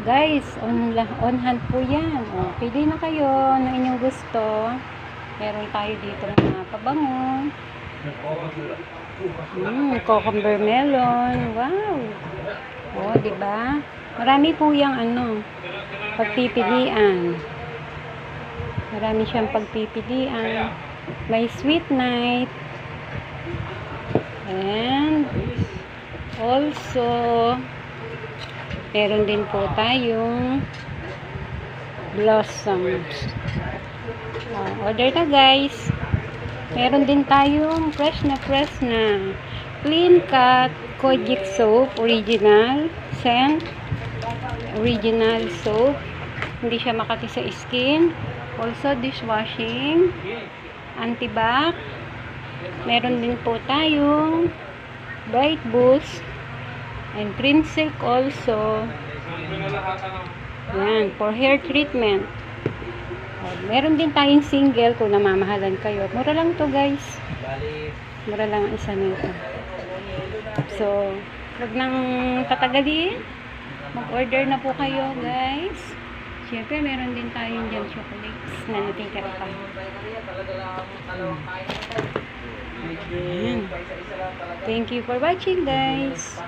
guys, on hand po yan. O, pili na kayo ng inyong gusto. Meron tayo dito ng mga pabango. Cucumber melon. Wow. O, diba? Marami po yung pagpipilian. Marami siyang pagpipilian. May sweet night. And also, meron din po tayong blossoms. Order na guys. Meron din tayong fresh na clean cut kojic soap, original scent, original soap. Hindi siya makati sa skin. Also dishwashing, antibac. Meron din po tayong bright boost and cream silk also. Yan, for hair treatment. Meron din tayong single kung namamahalan kayo. Mura lang to guys. Mura lang ang isa nito. So, wag nang tatagalin. Mag-order na po kayo guys. Siyempre, meron din tayong jam chocolates na natitira pa. Thank you for watching guys.